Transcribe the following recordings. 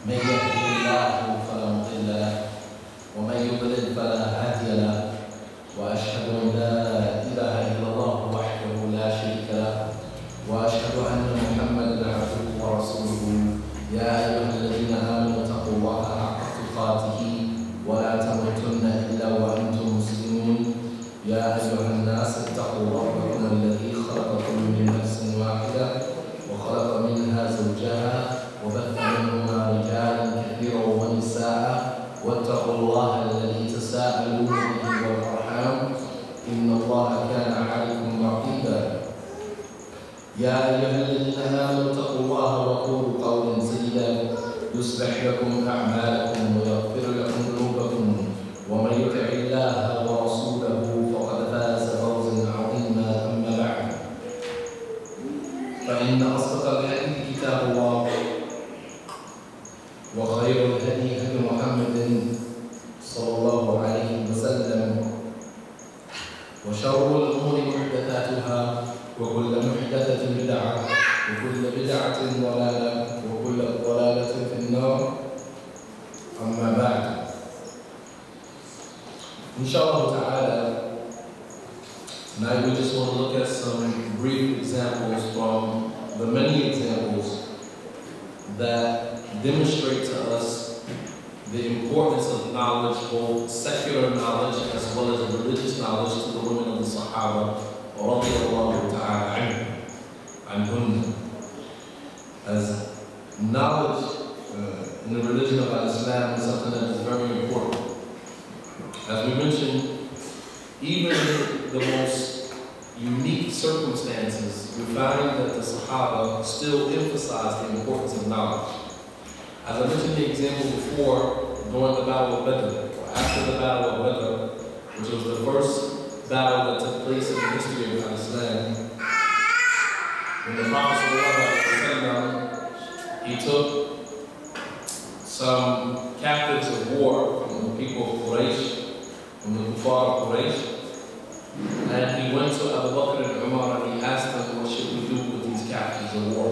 من يهده الله فلا مضل له ومن يضلل فلا هادي له وأشهد أن لا إله إلا الله وحده لا شريك له وأشهد أن محمدا عبده ورسوله يا أيها الذين آمنوا اتقوا الله حق تقاته ولا تموتن إلا وأنتم مسلمون يا أيها الناس اتقوا ربكم الذي خلقكم من نفس واحدة وخلق منها زوجها وبث منهما رجالا كثيرا ونساء واتقوا الله الذي تساءلون به والأرحام إن الله كان عليكم رقيبا يا أيها الذين آمنوا اتقوا الله وقولوا قولا سديدا يصلح لكم أعمالكم ويغفر لكم ذنوبكم ومن يطع الله ورسوله فقد فاز فوزا عظيما أما بعد فإن أصدق الحديث كتاب الله وخير الهدي هدي محمد صلى الله عليه وسلم وشر الأمور محدثاتها وكل محدثة بدعة وكل بدعة ضلالة وكل ضلالة في النار أما بعد Inshallah ta'ala, tonight we just want to look at some brief examples from the many examples that demonstrate to us the importance of knowledge, both secular knowledge as well as religious knowledge to the women of the Sahaba radiyallahu ta'ala anhum. As knowledge in the religion of Islam is something that is very important. As we mentioned, even in the most unique circumstances, we find that the Sahaba still emphasize the importance of knowledge. As I mentioned the example before, during the Battle of Badr, or after the Battle of Badr, which was the first battle that took place in the history of Islam, when the Prophet ﷺ, he took some captives of war from the people of Quraysh, from the Kuffar of Quraysh, and he went to Abu Bakr and Umar and he asked them, what should we do with these captives of war?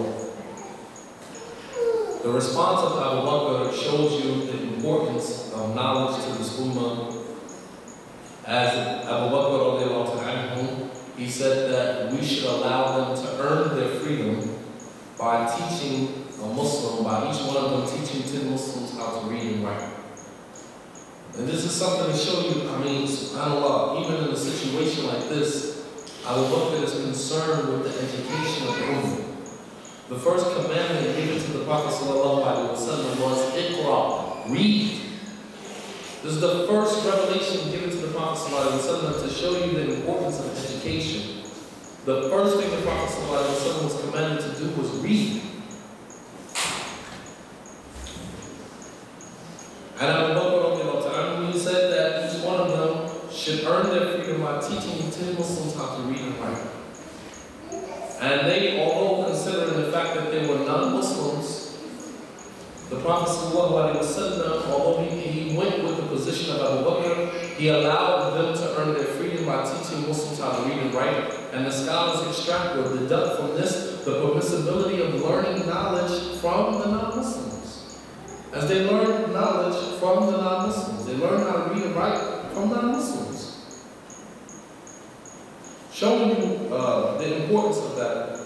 The response of Abu Bakr shows you the importance of knowledge to this ummah. As Abu Bakr, he said that we should allow them to earn their freedom by teaching a Muslim, by each one of them teaching 10 Muslims how to read and write. And this is something to show you, subhanAllah, even in a situation like this, Abu Bakr is concerned with the education of the ummah. The first commandment given to the Prophet ﷺ was, Iqra, read. This is the first revelation given to the Prophet ﷺ to show you the importance of education. The first thing the Prophet ﷺ was commanded to do was read. And Abu Bakr, he said that each one of them should earn their freedom by teaching 10 Muslims how to read and write. And they, although considering the fact that they were non-Muslims, the Prophet ﷺ, although he went with the position of Abu Bakr, he allowed them to earn their freedom by teaching Muslims how to read and write. And the scholars extract or deduct from this the permissibility of learning knowledge from the non-Muslims. As they learn knowledge from the non-Muslims, they learn how to read and write from non-Muslims. Showing you the importance of that,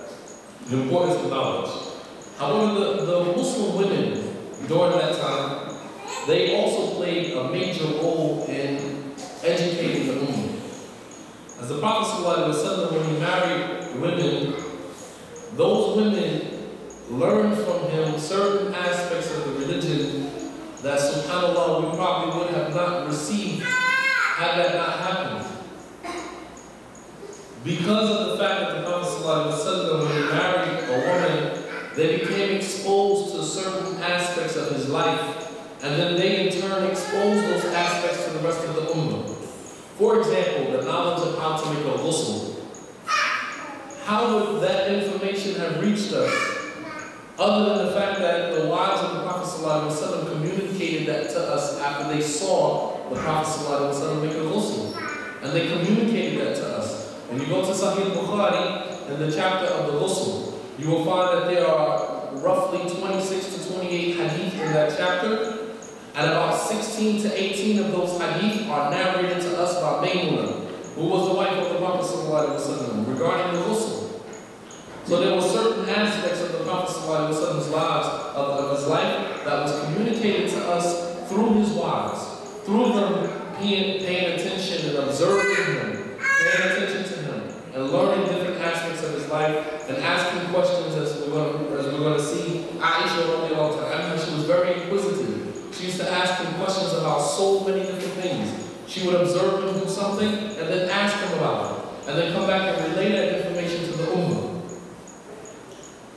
the importance of knowledge. However, the Muslim women during that time, they also played a major role in educating the ummah. As the Prophet ﷺ, when he married women, those women learned from him certain aspects of the religion that, subhanAllah, we probably would have not received had that not happened. Because of the fact that the Prophet ﷺ, when he married a woman, they became exposed to certain aspects of his life, and then they in turn exposed those aspects to the rest of the ummah. For example, the knowledge of how to make a ghusl. How would that information have reached us other than the fact that the wives of the Prophet ﷺ communicated that to us after they saw the Prophet ﷺ make a ghusl? And they communicated that to us. When you go to Sahih Bukhari, in the chapter of the ghusl, you will find that there are roughly 26 to 28 hadith in that chapter, and about 16 to 18 of those hadith are narrated to us by Maymuna, who was the wife of the Prophet ﷺ, regarding the ghusl. So there were certain aspects of the Prophet ﷺ's lives, of his life, that was communicated to us through his wives, through them paying attention and observing him, paying attention to him, and learning different aspects of his life, and asking questions, as we're going to see. Aisha, radiallahu ta'ala, she was very inquisitive. She used to ask him questions about so many different things. She would observe him do something, and then ask him about it, and then come back and relay that information to the ummah.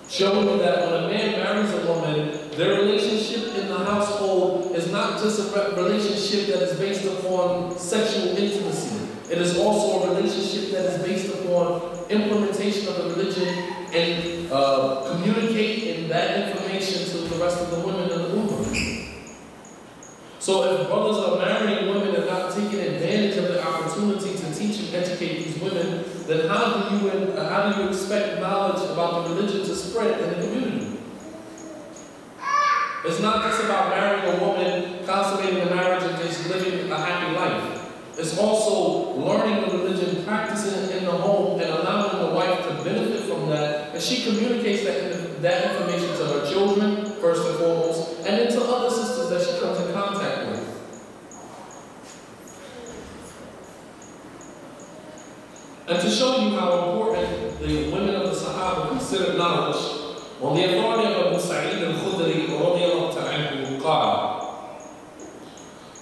Showing that when a man marries a woman, their relationship in the household is not just a relationship that is based upon sexual intimacy. It is also a relationship that is based upon implementation of the religion and communicating that information to the rest of the women in the ummah. So if brothers are marrying women and not taking advantage of the opportunity to teach and educate these women, then how do you expect knowledge about the religion to spread in the community? It's not just about marrying a woman, consummating a marriage, and just living a happy life. It's also learning the religion, practicing it in the home, and allowing the wife to benefit from that. And she communicates that information to her children, first and foremost, and then to other sisters that she comes in contact with. And to show you how important the women of the Sahaba considered knowledge, on the authority of Abu Sa'id al-Khudri radiyallahu ta'ala قال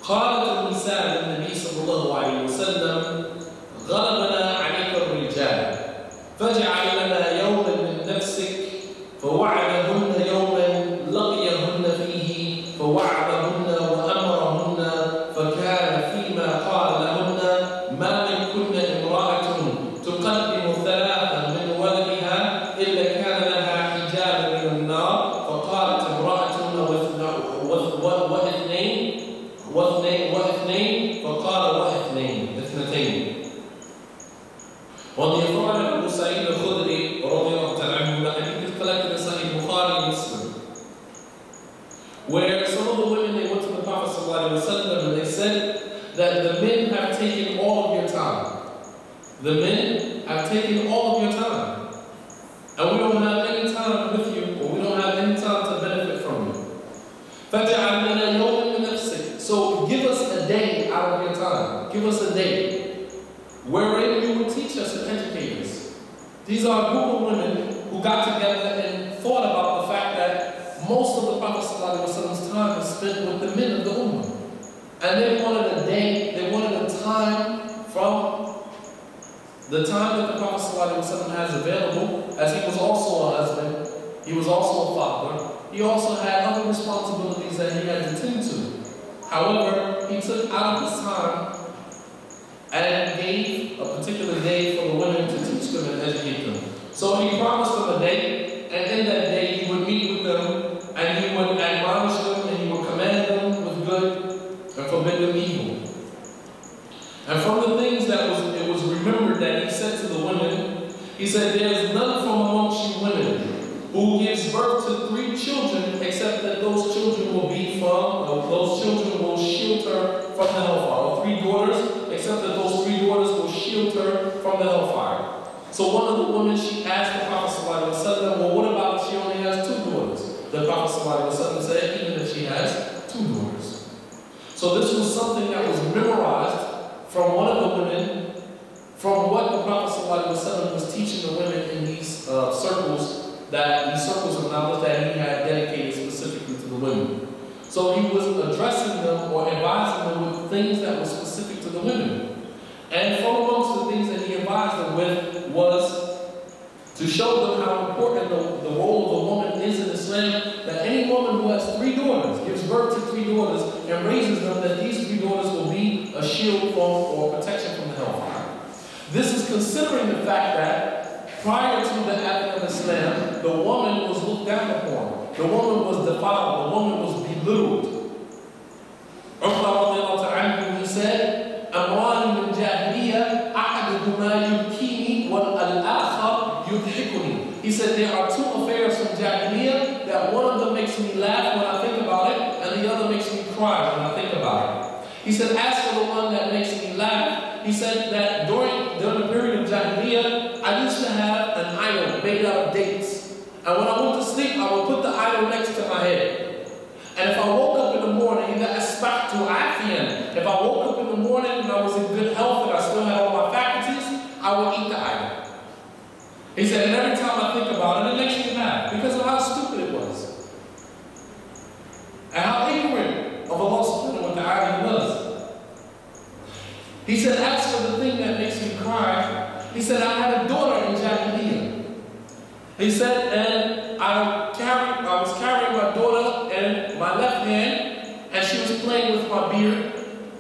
قالت النساء للنبي صلى الله عليه وسلم غلبنا عليك الرجال فاجعل لنا يوما من نفسك فوعدهن يوما لقيهن فيه فوعدهن وأمرهن فكان فيما قال لهن ما منكن امرأة تقدم ثلاثا من ولدها إلا كان لها حجاب من النار فقالت امرأة واثنين فقال واثنين اثنتين. On the authority of Abu Sa'id al-Khudri radiyallahu ta'ala, the hadith is collected in Sahih Bukhari and Muslim, where some of the women, they went to the Prophet ﷺ and they said that the men have taken all of your time. The men have taken all of your time. And we don't have any time with you, or we don't have any time to benefit from you. فَجَعَلْ لَنَا يَوْمًا مِنْ نَفْسِكَ. So give us a day out of your time. Give us a day wherein you would teach us and educate us. These are a group of women who got together and thought about the fact that most of the Prophet ﷺ's time is spent with the men of the Ummah. And they wanted a day, they wanted a time from the time that the Prophet ﷺ has available, as he was also a husband, he was also a father, he also had other responsibilities that he had to tend to. However, he took out of his time and gave a particular day for the women to teach them and educate them. So he promised them a day, and in that day he would meet with them, and he would admonish them, and he would command them with good and forbid them evil. And from the things that it was remembered that he said to the women, he said, "There is none from amongst you women who gives birth to 3 children, except that those children will be those children will shield her from the hellfire. Or 3 daughters, except that those 3 daughters will shield her from the hellfire." So one of the women, she asked the Prophet ﷺ, well, what about if she only has 2 daughters? The Prophet ﷺ said, even if she has 2 daughters. So this was something that was memorized from one of the women, from what the Prophet ﷺ was teaching the women in these circles of knowledge that he had dedicated specifically to the women. So he was addressing them or advising them with things that were specific to the women. And from amongst the things that he advised them with was to show them how important the role of a woman is in Islam, that any woman who has 3 daughters, gives birth to 3 daughters, and raises them, that these 3 daughters will be a shield or protection from the hellfire. This is considering the fact that prior to the advent of Islam, the woman was looked down upon. The woman was defiled. The woman was belittled. He said, "Amwali min jahiliya, ahaduhuma yubkini wal al-akhar yudhikuni." He said, there are 2 affairs from Jahiliyyah that one of them makes me laugh when I think about it, cry when I think about it. He said, as for the one that makes me laugh, he said that during the period of Jahiliyyah, I used to have an idol made out of dates. And when I went to sleep, I would put the idol next to my head. And if I woke up in the morning, if I woke up in the morning and I was in good health and I still had all my faculties, I would eat the idol. He said, and every time I think about it, it makes me laugh because of how stupid it was. And how ignorant of Allah subhanahu wa ta'ala he was. He said, as for the thing that makes me cry, he said, I had a daughter in Jahiliyyah. He said, and I was carrying my daughter in my left hand, and she was playing with my beard,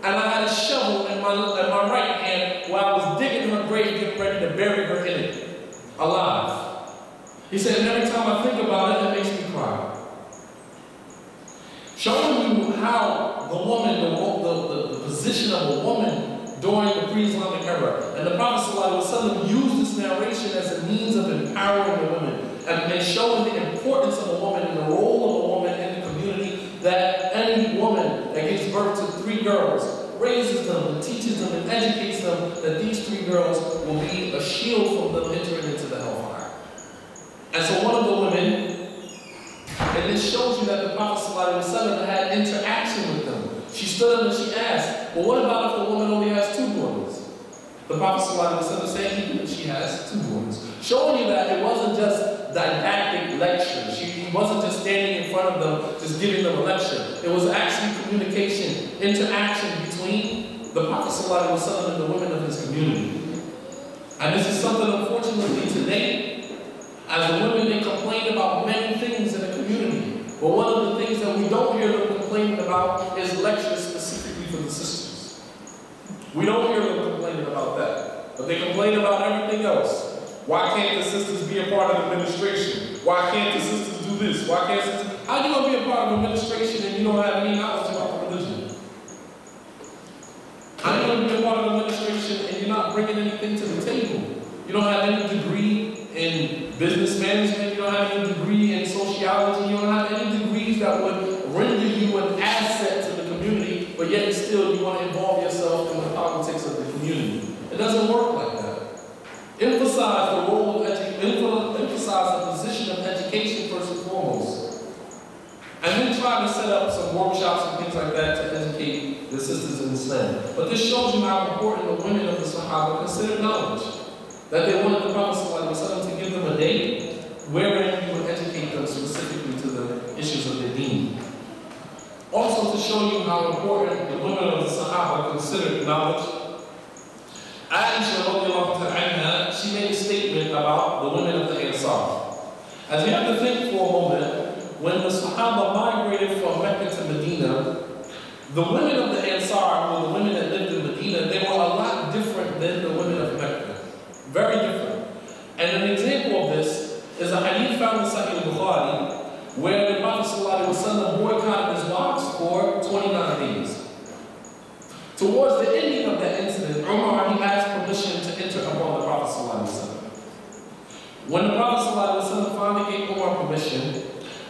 and I had a shovel in my right hand while I was digging her grave, getting ready to bury her in it, alive. He said, and every time I think about it, it makes me cry. Showing you how the woman, the position of a woman during the pre-Islamic era. And the Prophet ﷺ used this narration as a means of empowering the women and showing the importance of a woman and the role of a woman in the community, that any woman that gives birth to 3 girls, raises them and teaches them and educates them, that these 3 girls will be a shield from them entering into the hellfire. And so one of the women, and this shows you that the Prophet ﷺ had interaction with them. She stood up and she asked, well, what about if the woman only has 2 daughters? The Prophet ﷺ said she has 2 daughters. Showing you that it wasn't just didactic lecture. He wasn't just standing in front of them, just giving them a lecture. It was actually communication, interaction between the Prophet ﷺ and the women of his community. And this is something, unfortunately, today, as the women, they complain about many things in the community. But one of the things that we don't hear them complaining about is lectures specifically for the sisters. We don't hear them complaining about that. But they complain about everything else. Why can't the sisters be a part of administration? Why can't the sisters do this? Why can't sisters... How are you going to be a part of administration and you don't have any knowledge about the religion? How are you going to be a part of administration and you're not bringing anything to the table? You don't have any degree in business management, you don't have any degree in sociology, you don't have any degrees that would render you an asset to the community, but yet still you want to involve yourself in the politics of the community. It doesn't work like that. Emphasize the role of emphasize the position of education first and foremost. And then try to set up some workshops and things like that to educate the sisters in Islam. But this shows you how important the women of the Sahaba considered knowledge. That they wanted the Prophet ﷺ to give them a day wherein he would educate them specifically to the issues of their deen. Also to show you how important the women of the Sahaba considered knowledge, Aisha radiallahu anha, she made a statement about the women of the Ansar. As you have to think for a moment, when the Sahaba migrated from Mecca to Medina, the women of the Ansar, or the women that lived in Medina, they were a lot different than the women of Mecca. Very different. And an example of this is a hadith found in Sahih Bukhari, where the Prophet ﷺ boycotted his wives for 29 days. Towards the ending of that incident, Umar, he asked permission to enter upon the Prophet ﷺ. When the Prophet ﷺ finally gave Umar permission,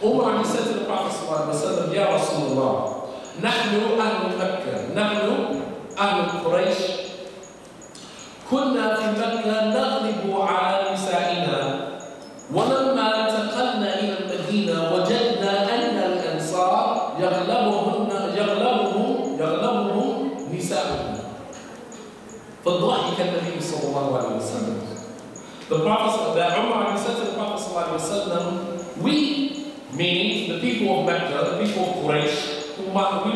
Umar, he said to the Prophet ﷺ, Ya Rasulullah, Nahnu ahlu Makkah, Nahnu ahlu Quraysh, كنا في مكة نغلب على نسائنا ولما انتقلنا إلى المدينة وجدنا أن الأنصار يغلبهم نساؤهم فضحك النبي صلى الله عليه وسلم. The Prophet, that Umar, he said to the Prophet صلى الله عليه وسلم, we, meaning the people of Mecca, the people of Quraysh, we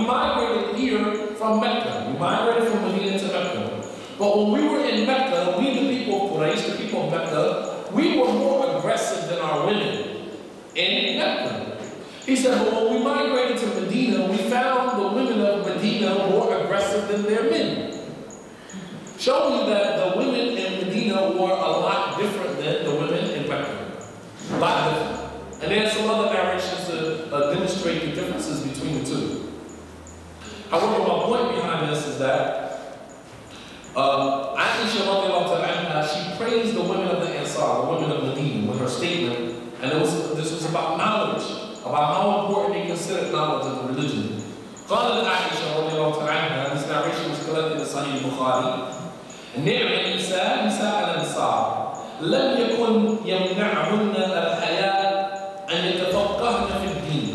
migrated here from Mecca. We migrated from Medina to Mecca. But when we were in Mecca, we, the people of Quraysh, the people of Mecca, we were more aggressive than our women in Mecca. He said, but when we migrated to Medina, we found the women of Medina more aggressive than their men. Showing you that the women in Medina were a lot different than the women in Mecca. A lot different. And there's some other narrations to demonstrate the differences between the two. However, my point behind this is that Aisha radiallahu anha, she praised the women of the Ansar, the women of Medina, with her statement, and this was about knowledge, about how important they considered knowledge of the religion. قالت عائشة رضي الله تعالى عنها, this narration was collected in Sahih Bukhari, نعم النساء نساء الأنصار لم يكن يمنعهن الحياء أن يتفقهن في الدين.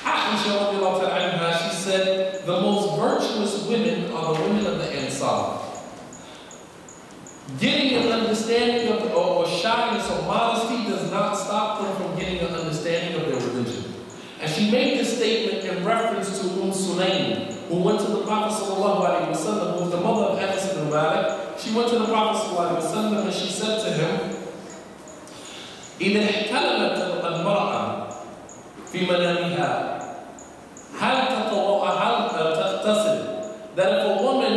Aisha رضي الله تعالى عنها, she said, the most virtuous women are the women of the Ansar. Getting an understanding of or shyness or modesty does not stop them from getting an understanding of their religion. And she made this statement in reference to Sulaim, who went to the Prophet ﷺ, who was the mother of Anas ibn Malik. She went to the Prophet ﷺ and she said to him, إذا احتلمت المرأة في منامها هل تغتسل? That if a woman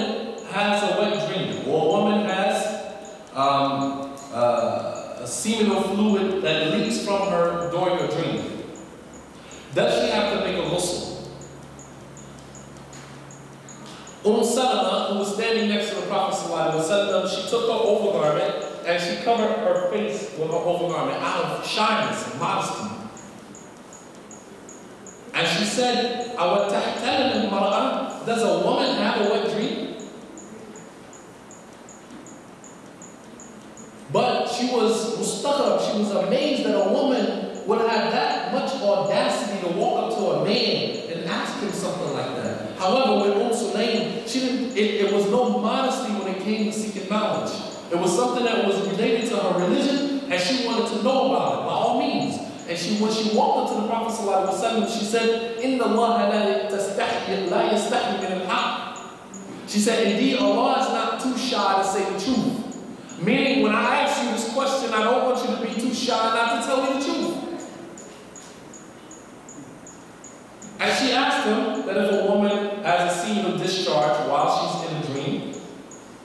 has a wet dream, or a woman has a seminal fluid that leaks from her during a dream, does she have to make a ghusl? Salama, who was standing next to the Prophet ﷺ, she took her overgarment and she covered her face with her overgarment out of shyness and modesty. And she said, does a woman have a wet dream? But she was mustaghrab, she was amazed that a woman would have that much audacity to walk up to a man and ask him something like that. However, with Sulaim, it was no modesty when it came to seeking knowledge. It was something that was related to her religion, and she wanted to know about it, by all means. And when she walked up to the Prophet ﷺ, she said, Inna Allah la yastahi min al-haq. She said, indeed, Allah is not too shy to say the truth. Meaning, when I ask you this question, I don't want you to be too shy not to tell me the truth. And she asked him that if a woman has a seminal discharge while she's in a dream,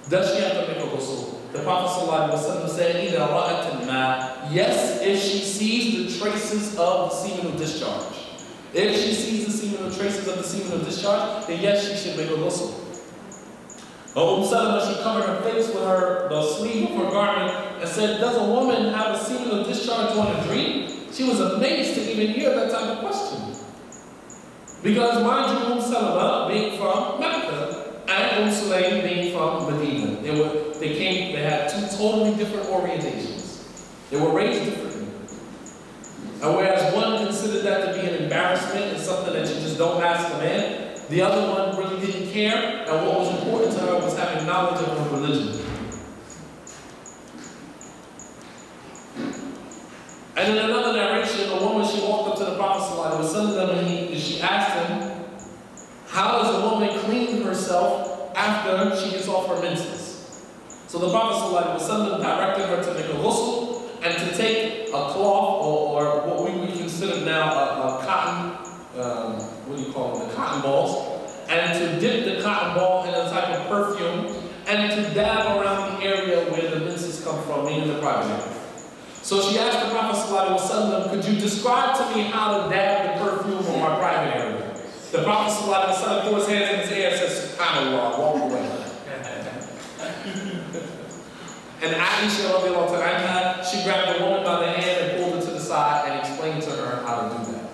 does she have to make a ghusl? The Prophet ﷺ said, إِذَا رَأَتِ الْمَاءِ, yes, if she sees the traces of the seminal discharge. If she sees the seminal traces of the seminal discharge, then yes, she should make a ghusl. Salama, she covered her face with the sleeve of her garment and said, does a woman have a seminal discharge on a dream? She was amazed to even hear that type of question. Because mind you, Salama being from Mecca and Sulaim being from Medina, they had two totally different orientations. They were raised differently. And whereas one considered that to be an embarrassment and something that you just don't ask a man, the other one really didn't care, and what was important to her was having knowledge of her religion. And in another narration, a woman, she walked up to the Prophet ﷺ and she asked him, how does a woman clean herself after she gets off her menses? So the Prophet ﷺ directed her to make a ghusl and to take a cloth or what we would consider now a cotton, what do you call them, the cotton balls, and to dip the cotton ball in a type of perfume and to dab around the area where the menses come from, meaning the private area. So she asked the Prophet ﷺ, could you describe to me how to dab the perfume on my private area? The Prophet ﷺ threw his hands in his hair and said, SubhanAllah, walk away. And Aisha, radiallahu ta'ala, she grabbed the woman by the hand and pulled her to the side and explained to her how to do that.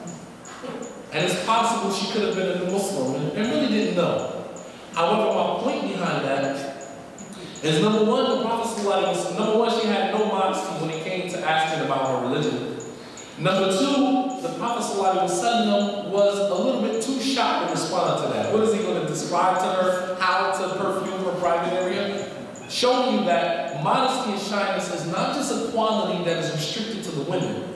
And it's possible she could have been a Muslim and really didn't know. However, my point behind that is number one, the Prophet ﷺ, she had no modesty when it came to asking about her religion. Number two, the Prophet ﷺ was a little bit too shy to respond to that. What is he going to describe to her? How to perfume her private area? Showing you that modesty and shyness is not just a quality that is restricted to the women.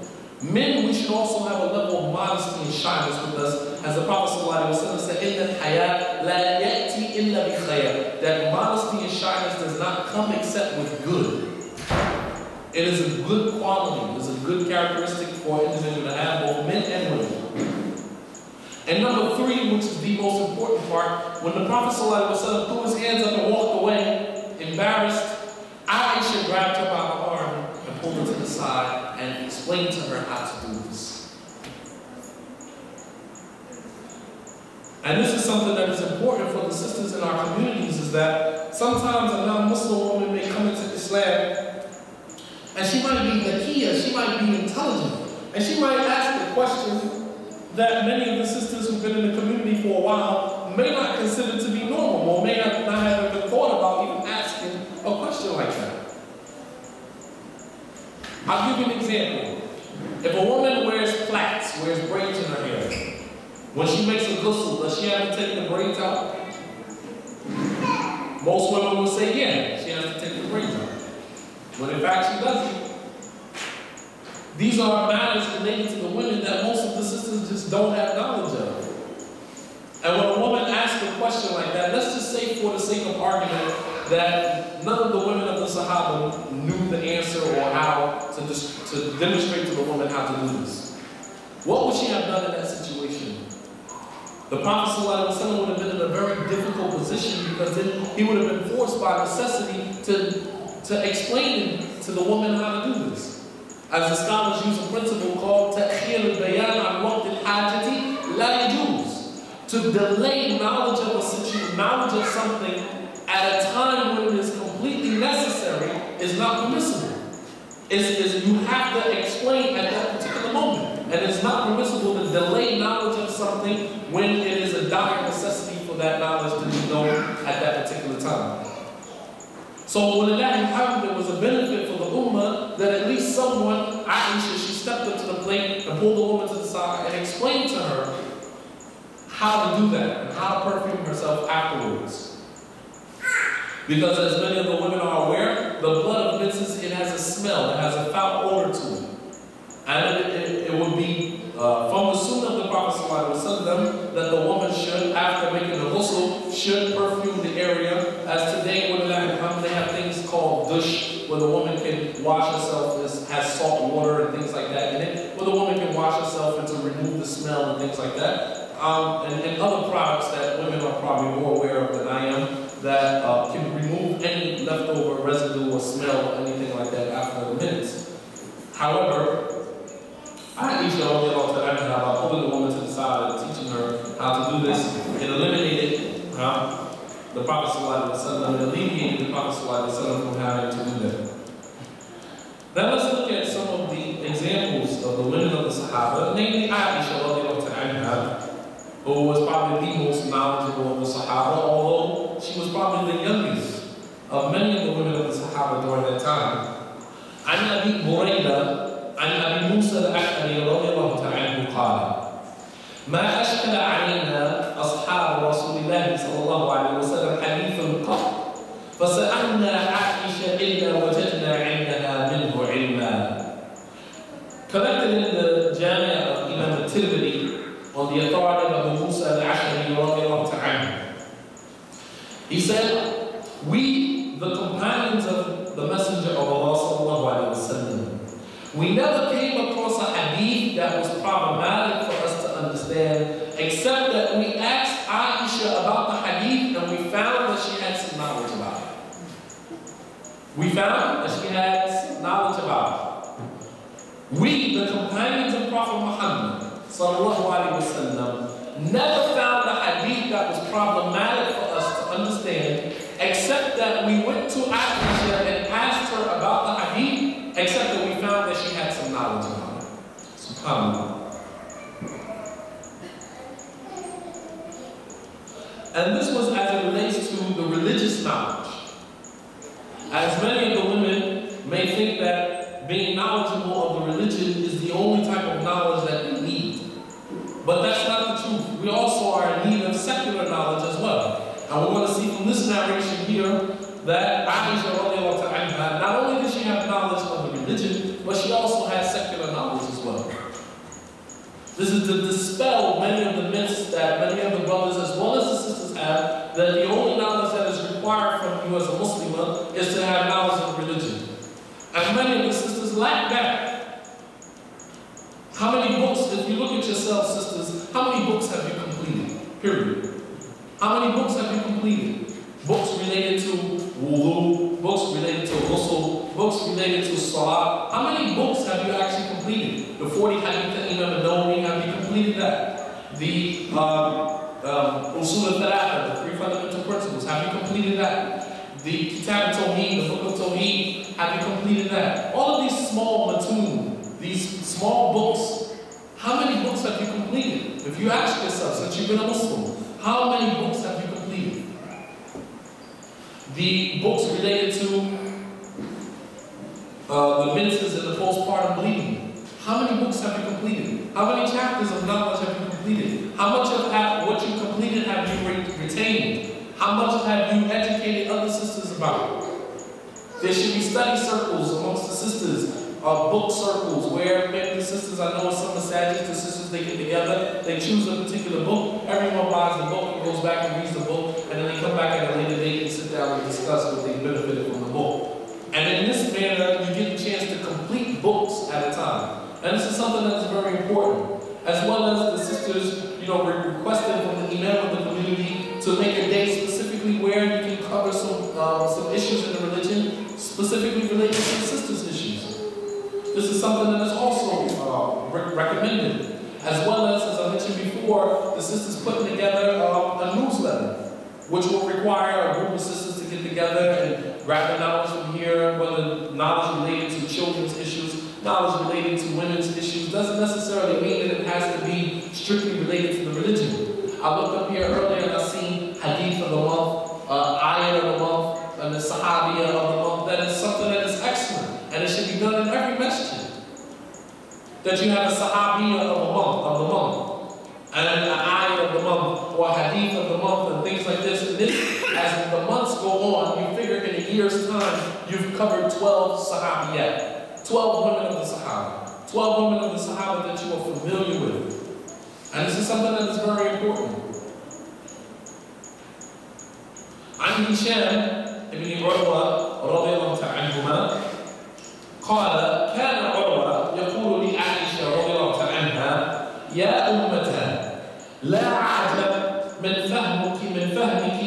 Men, we should also have a level of modesty and shyness with us. As the Prophet ﷺ said, إِنَّ الْحَيَاءَ لَا يَأْتِي إِلَّا بِخَيْرٍ. That modesty and shyness does not come except with good. It is a good quality. It is a good characteristic for an individual to have, both men and women. And number three, which is the most important part, when the Prophet ﷺ threw his hands up and walked away, embarrassed, Aisha grabbed her by the arm and pulled her to the side and explained to her how to do this. And this is something that is important for the sisters in our communities, is that sometimes a non-Muslim woman may come into Islam and she might be Nakia, she might be intelligent, and she might ask the question that many of the sisters who've been in the community for a while a ghusl, does she have to take the braids out? Most women will say, yeah, she has to take the braids out. When in fact she doesn't. These are matters related to the women that most of the sisters just don't have knowledge of. And when a woman asks a question like that, let's just say for the sake of argument that none of the women of the Sahaba knew the answer or how to demonstrate to the woman how to do this. What would she have done in that situation? The Prophet ﷺ would have been in a very difficult position because then he would have been forced by necessity to explain to the woman how to do this. As the scholars use a principle called تأخير البيان عن وقت الحاجة لا يجوز. To delay knowledge of a situation, knowledge of something at a time when it is completely necessary is not permissible. You have to explain at that particular moment. And it's not permissible to delay knowledge of something when it is a dire necessity for that knowledge to be known at that particular time. So when that happened, there was a benefit for the ummah that at least someone, Aisha, she stepped up to the plate and pulled the woman to the side and explained to her how to do that and how to perfume herself afterwards. Because as many of the women are aware, the blood of menses, it has a smell, it has a foul odor to it. And it would be from the sunnah of the Prophet ﷺ that the woman should, after making the ghusl, should perfume the area. As today, when they have things called dush, where the woman can wash herself, has salt water and things like that in it, where the woman can wash herself and to remove the smell and things like that. And other products that women are probably more aware of than I am, that can remove any leftover residue or smell or anything like that after the minutes. However, Aisha, by pulling the woman to the side and teaching her how to do this, it eliminated the Prophet ﷺ, it alleviated the Prophet ﷺ from having to do that. Now let's look at some of the examples of the women of the Sahaba, namely Aisha, who was probably the most knowledgeable of the Sahaba, although she was probably the youngest of many of the women of the Sahaba during that time. عن أبي بريدة عن أبي موسى الأشعري رضي الله تعالى عنه قال: ما أشكل علينا أصحاب رسول الله صلى الله عليه وسلم حديث قط فسألنا عائشة إلا وجدنا عندها منه علما. Collected in the Jami' of Imam Tirmidhi on the authority of Abu Musa al-Ash'ari radiallahu ta'ala. He said, we, the companions of the Messenger of Allah sallallahu alayhi wa sallam, we never came across a hadith that was problematic for us to understand, except that we asked Aisha about the hadith and we found that she had some knowledge about it. We found that she had some knowledge about it. We, the companions of Prophet Muhammad sallallahu alayhi wa sallam, never found a hadith that was problematic for us to understand, except that we went to Aisha and asked her about the hadith, except that we found that she had some knowledge about it. SubhanAllah. And this was as it relates to the religious knowledge. As many of the women may think that being knowledgeable of the religion is the only type of knowledge that we need. But that's not the truth. We also are in need of secular knowledge as well. And we're going to see from this narration here that Aisha radiallahu ta'ala, not only did she have knowledge of the religion, but she also had secular knowledge as well. This is to dispel many of the myths that many of the brothers as well as the sisters have, that the only knowledge that is required from you as a Muslimah is to have knowledge of religion. And many of the sisters lack that. How many books, if you look at yourself, sisters, how many books have you completed? Period. How many books have you completed? Books related to wudu, books related to ghusl, books related to salah. How many books have you actually completed? The 40 hadith of Imam Nawawi, have you completed that? The usul al-thalatha, the 3 fundamental principles, have you completed that? The kitab al-tawheed, the book of tawheed, have you completed that? All of these small matun, these small books, how many books have you completed? If you ask yourself, since you've been a Muslim, how many books have you completed? The books related to the menses and the postpartum bleeding. How many books have you completed? How many chapters of knowledge have you completed? How much of that, retained? How much have you educated other sisters about? There should be study circles amongst the sisters, book circles, where maybe the sisters, I know in some massages, the sisters, they get together, they choose a particular book, everyone buys the book and goes back and reads the book, and then they come back at a later date and sit down and discuss what they benefited from the book. And in this manner, you get a chance to complete books at a time. And this is something that is very important. As well as the sisters, requesting from the imam of the community to make a day specifically where you can cover some issues in the religion, specifically related to the sisters' issues. This is something that is also recommended. As well as I mentioned before, the sisters putting together a newsletter, which will require a group of sisters to get together and grab the knowledge from here, whether knowledge related to children's issues, knowledge related to women's issues, doesn't necessarily mean that it has to be strictly related to the religion. I looked up here earlier and I seen Hadith of the month, Ayah of the month, and the Sahabiyaat of the month. That is something that is excellent, and it should be done in every masjid. That you have a Sahabiyaat of the month, and an Ayah of the month, or Hadith of the month, and things like this. And this, as the months go on, you figure in a year's time, you've covered 12 Sahabiyaat. 12 women of the Sahaba. 12 women of the Sahaba that you are familiar with. And this is something that is very important. عن هشام بن عروة رضي الله تعالى عنهما قال كان عروة يقول لعائشة رضي الله تعالى عنها يا أمتاه لا أعجب من فهمك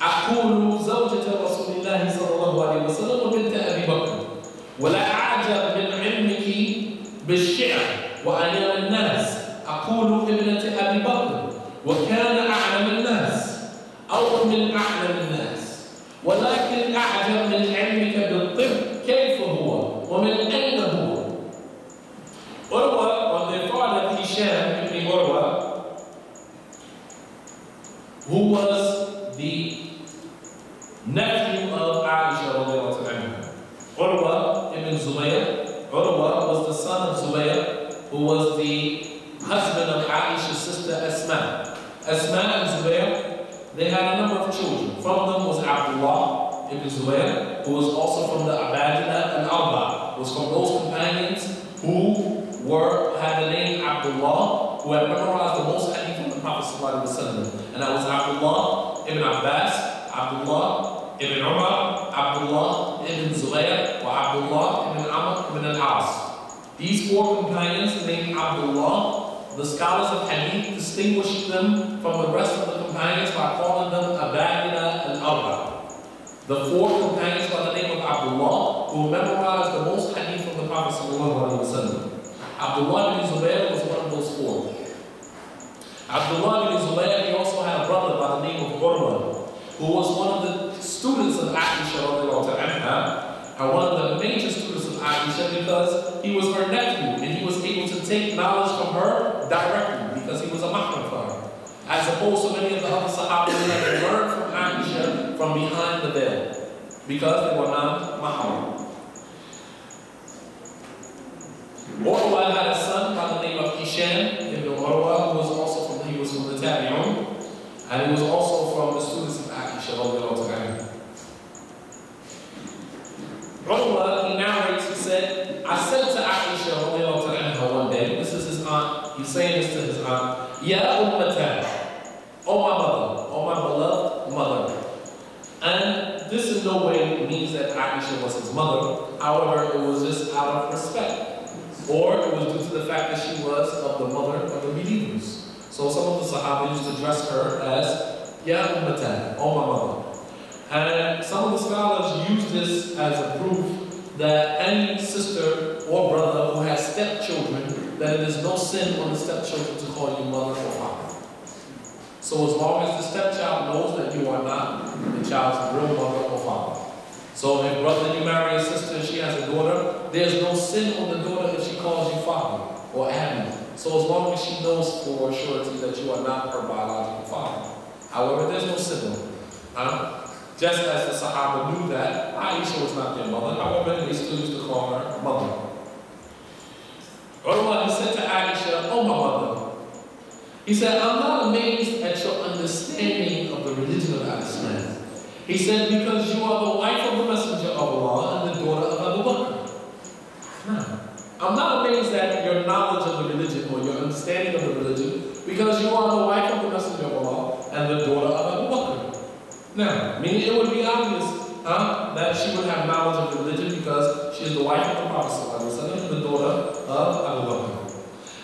أقول زوجة رسول الله صلى الله عليه وسلم وبنت أبي بكر ولا أعجب من علمك بالشعر وأيام الناس أقول ابنة أبي بكر وكان أعلم الناس أو من أعلم الناس ولكن أعجب من علمك بالطب كيف هو ومن أين هو. Urwa, on the father of Hisham ibn Urwa, who was the nephew of Aisha radiallahu anha. Urwa ibn Zubayr. Urwa was the son of Zubayr, who was the husband of Aisha's sister Asma. Asma and Zubayr, they had a number of children. From them was Abdullah ibn Zubayr, who was also from the Abadila and Arba. Was from those companions who had the name Abdullah, who had memorized the most hadith from the Prophet ﷺ. And that was Abdullah ibn Abbas, Abdullah ibn Umar, Abdullah ibn Zubayr, or Abdullah ibn Amr ibn al-As. These four companions named Abdullah, the scholars of hadith distinguished them from the rest of the companions by calling them Abadila and Arba. The four companions by the name of Abdullah who memorized the most hadith from the Prophet ﷺ. Abdullah ibn Zubayr was one of those four. Abdullah ibn Zubayr, he also had a brother by the name of Urwa, who was one of the students of Aisha radiallahu anha, and one of the major students of Aisha because he was her nephew and he was able to take knowledge from her directly because he was a mahram for her. As opposed to many of the other Sahabas that learned from Aisha from behind the veil because they were not mahram. Urwa had a son by the name of Hisham ibn Urwa, who was also from the Tabi'un, and he was also from the students of Aisha radiallahu anha. Urwa, he narrates, he said, I said to Aisha radiallahu anha one day, this is his aunt, he's saying this to his aunt, Ya ummatan, oh my mother, oh my beloved mother. And this in no way means that Aisha was his mother, however, it was just out of respect. Or it was due to the fact that she was of the mother of the believers. So some of the Sahaba used to address her as Ya Ummatan, oh my mother. And some of the scholars use this as a proof that any sister or brother who has stepchildren, that it is no sin on the stepchildren to call you mother or father. So as long as the stepchild knows that you are not the child's real mother or father. So if brother, you marry a sister and she has a daughter, there's no sin on the daughter if she calls you father or Abby. So as long as she knows for surety that you are not her biological father. However, there's no sin on her. Just as the Sahaba knew that Aisha was not their mother, however, they still used to call her mother. Urwa, he said to Aisha, oh my mother. He said, I'm not amazed at at your understanding of the religion of Islam. He said, because you are the wife of the Messenger of Allah and the daughter of Abu Bakr. Now, I'm not amazed at your knowledge of the religion or your understanding of the religion, because you are the wife of the Messenger of Allah and the daughter of Abu Bakr. Now, meaning it would be obvious that she would have knowledge of the religion because she is the wife of the Prophet ﷺ, the daughter of Abu Bakr.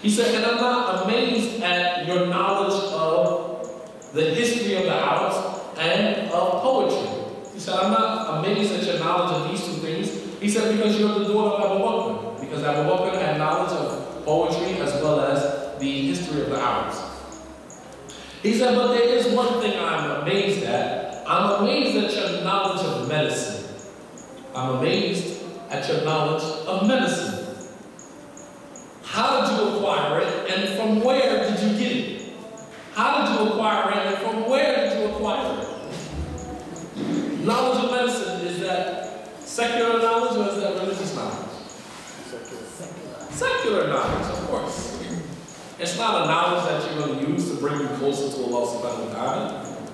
He said, and I'm not amazed at your knowledge of the history of the Arabs and of poetry. He said, I'm not amazed at your knowledge of these two things. He said, because you're the daughter of Abu Bakr. Because Abu Bakr had knowledge of poetry as well as the history of the Arabs. He said, but there is one thing I'm amazed at. I'm amazed at your knowledge of medicine. I'm amazed at your knowledge of medicine. How did you acquire it, and from where did you get it? How did you acquire it, and from where did you acquire it? Knowledge of medicine, is that secular knowledge or is that religious knowledge? Secular knowledge, of course. It's not a knowledge that you're going to use to bring you closer to Allah subhanahu wa ta'ala.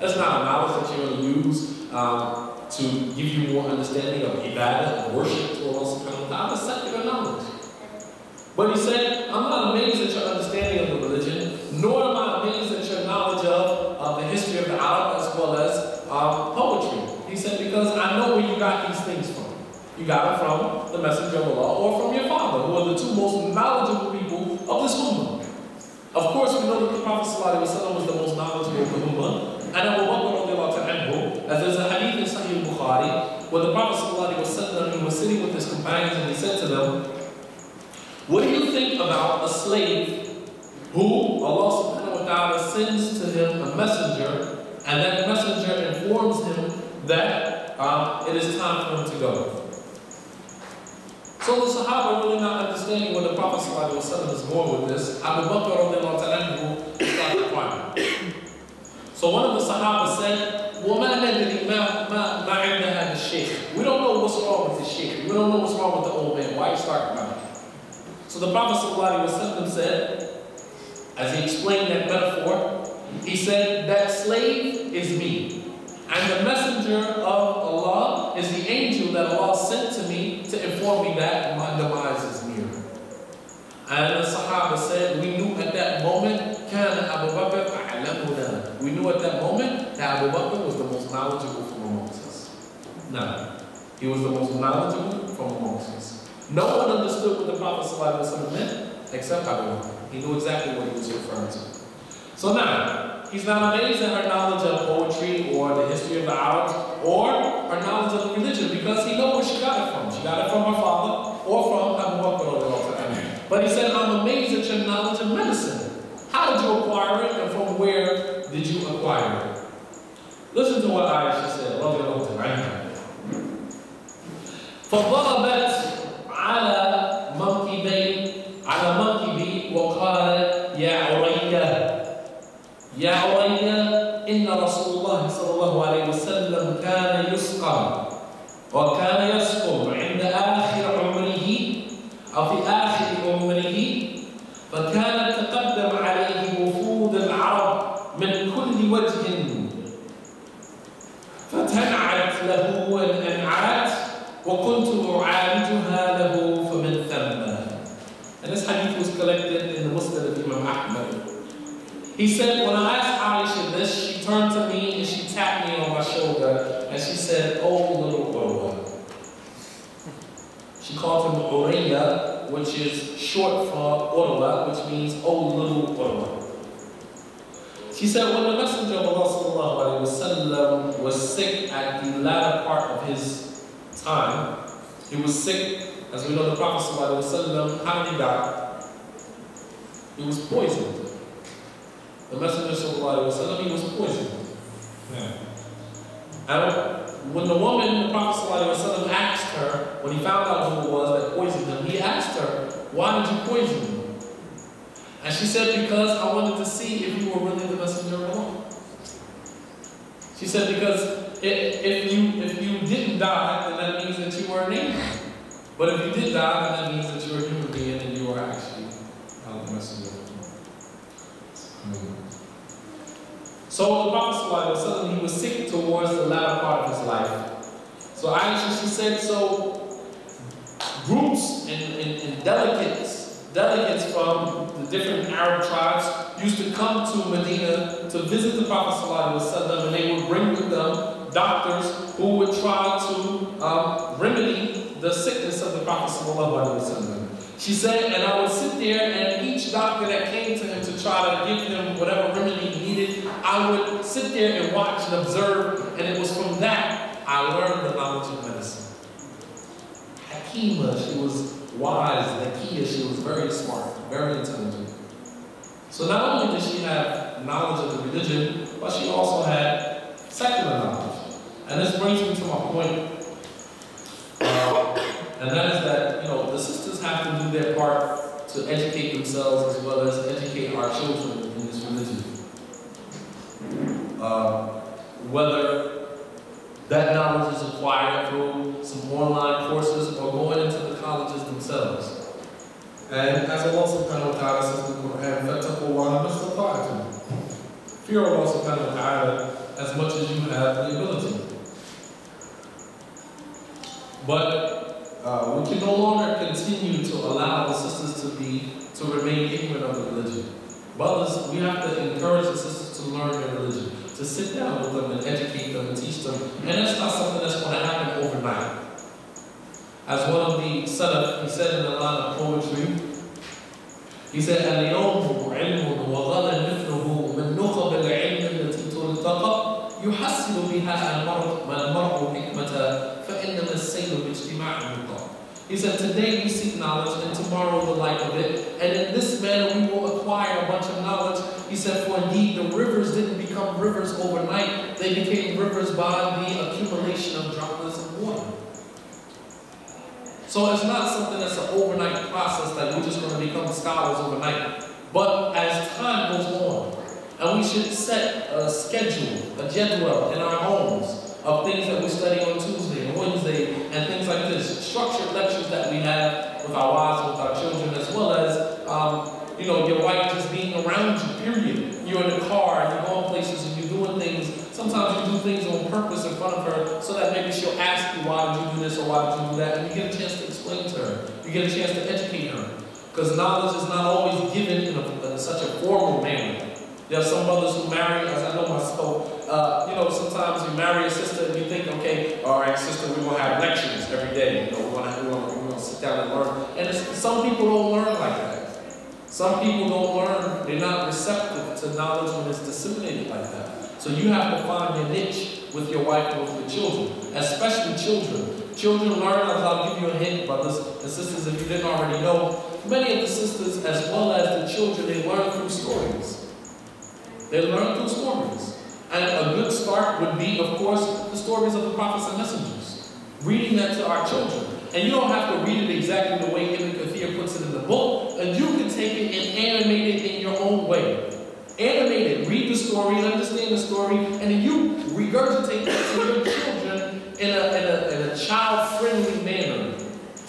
That's not a knowledge that you're going to use to give you more understanding of ibadah and worship to Allah subhanahu wa ta'ala. It's secular knowledge. But he said, I'm not amazed at your understanding of the religion, nor am I amazed at your knowledge of the history of the Arab as well as poetry. He said, because I know where you got these things from. You got it from the Messenger of Allah or from your father, who are the two most knowledgeable people of this ummah. Of course, we know that the Prophet ﷺ was the most knowledgeable of the ummah. And Abu Bakr, as there's a hadith in Sahih Bukhari, where the Prophet ﷺ was sitting with his companions and he said to them, what do you think about a slave who Allah subhanahu wa ta'ala sends to him a messenger, and that messenger informs him that it is time for him to go? So the Sahaba really not understanding where the Prophet ﷺ is going with this. Abu Bakr started crying. So one of the Sahaba said, وَمَا نَدْرِي مَا عِنْدَ هَذَا الشَّيْخ. We don't know what's wrong with the sheikh. We don't know what's wrong with the old man. Why you start crying? So the Prophet ﷺ said, as he explained that metaphor, he said, that slave is me. And the messenger of Allah is the angel that Allah sent to me to inform me that my demise is near. And the Sahaba said, we knew at that moment, we knew at that moment that Abu Bakr was the most knowledgeable from amongst us. Now, he was the most knowledgeable from amongst us. No one understood what the Prophet ﷺ meant except Abu Bakr. He knew exactly what he was referring to. So now, he's not amazed at her knowledge of poetry or the history of the Arabs or her knowledge of the religion, because he knows where she got it from. She got it from her father or from Abu Bakr. But he said, I'm amazed at your knowledge of medicine. How did you acquire it, and from where did you acquire it? Listen to what Aisha said. فضربت على منكبي وقالت يا عرية إن رسول الله صلى الله عليه وسلم كان يسقم وكان يسقم عند آخر عمره أو في آخر عمره، فكان تقدم عليه وفود العرب من كل وجه فتنعت له والأنعات وكنت أعالجها له فمن ثم. And this hadith was collected in the Musnad of Imam Ahmad. He said, when I asked Aisha this, she turned to me and she tapped me on my shoulder and she said, oh little Urwa. She called him Uriya, which is short for Urwa, which means oh little Urwa. She said, when the Messenger of Allah ﷺ was sick at the latter part of his time, he was sick, as we know the Prophet ﷺ, how did he die? He was poisoned. The Messenger ﷺ, he was poisoned. Yeah. And when the woman, the Prophet ﷺ, asked her, when he found out who it was that poisoned him, he asked her, why did you poison him? And she said, because I wanted to see if you were really the Messenger of Allah. She said, because if you didn't die, then that means that you were an angel. But if you did die, then that means that you were a human being and you were actually the Messenger of Allah. So the Prophet ﷺ, he was sick towards the latter part of his life. So Aisha, she said, so groups and delegates from the different Arab tribes used to come to Medina to visit the Prophet ﷺ, and they would bring with them doctors who would try to remedy the sickness of the Prophet ﷺ. She said, and I would sit there, and each doctor that came to him to try to give him whatever remedy he needed, I would sit there and watch and observe, and it was from that I learned the knowledge of medicine. Hakima, she was wise. Hakia, she was very smart, very intelligent. So not only did she have knowledge of the religion, but she also had secular knowledge. And this brings me to my point. And that is that, the sisters have to do their part to educate themselves as well as educate our children in this religion. Whether that knowledge is acquired through some online courses or going into the colleges themselves. And as Allah subhanahu wa ta'ala says in the Quran, فَاتَّقُوا اللَّهَ fear Allah subhanahu wa ta'ala as much as you have the ability. But we can no longer continue to allow the sisters to remain ignorant of the religion. Brothers, we have to encourage the sisters to learn their religion, to sit down with them and educate them and teach them. And that's not something that's going to happen overnight. As one of the Salaf, he said in the line of poetry, he said, اليوم علم وغدا مثله من نخب العلم التي تلتقى يحسن بها المرء حكمة فإنما السيل باجتماع النقاط. He said, today we seek knowledge and tomorrow the like of it. And in this manner we will acquire a bunch of knowledge. He said, for indeed the rivers didn't become rivers overnight. They became rivers by the accumulation of droplets of water. So it's not something that's an overnight process that we're just going to become scholars overnight. But as time goes on, and we should set a schedule, a jadwal in our homes of things that we study on Tuesday and Wednesday and things like this. Structured lectures that we have with our wives, with our children, as well as, your wife just being around you, period. You're in the car and you're going places and you're doing things. Sometimes you do things on purpose in front of her so that maybe she'll ask you, why did you do this or why did you do that? And you get a chance to explain to her. You get a chance to educate her. Because knowledge is not always given in such a formal manner. There are some brothers who marry, as I know myself, sometimes you marry a sister and you think, okay, all right, sister, we're going to have lectures every day. We're going to sit down and learn. And some people don't learn like that. Some people don't learn, they're not receptive to knowledge when it's disseminated like that. So you have to find your niche with your wife and with your children, especially children. Children learn, as I'll give you a hint, brothers and sisters, if you didn't already know, many of the sisters, as well as the children, they learn through stories. They learn through stories. And a good start would be, of course, the stories of the prophets and messengers. Reading that to our children. And you don't have to read it exactly the way Ibn Kathir puts it in the book. And you can take it and animate it in your own way. Animate it, read the story, understand the story, and then you regurgitate that to your children in a child-friendly manner.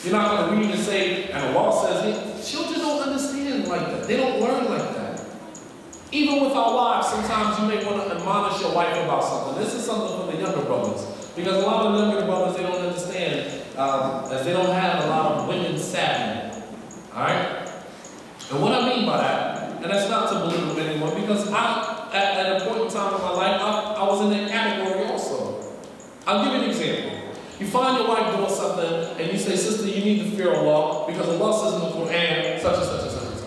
You're not going to read and say, and the law says it. Children don't understand like that. They don't learn like that. Even with our wives, sometimes you may want to admonish your wife about something. This is something for the younger brothers. Because a lot of the younger brothers, they don't understand, as they don't have a lot of women's savvy. Alright? And what I mean by that, and that's not to belittle anyone, because at a point in time in my life, I was in that category also. I'll give you an example. You find your wife doing something, and you say, sister, you need to fear Allah, because Allah says in the Quran, such and such and such and such.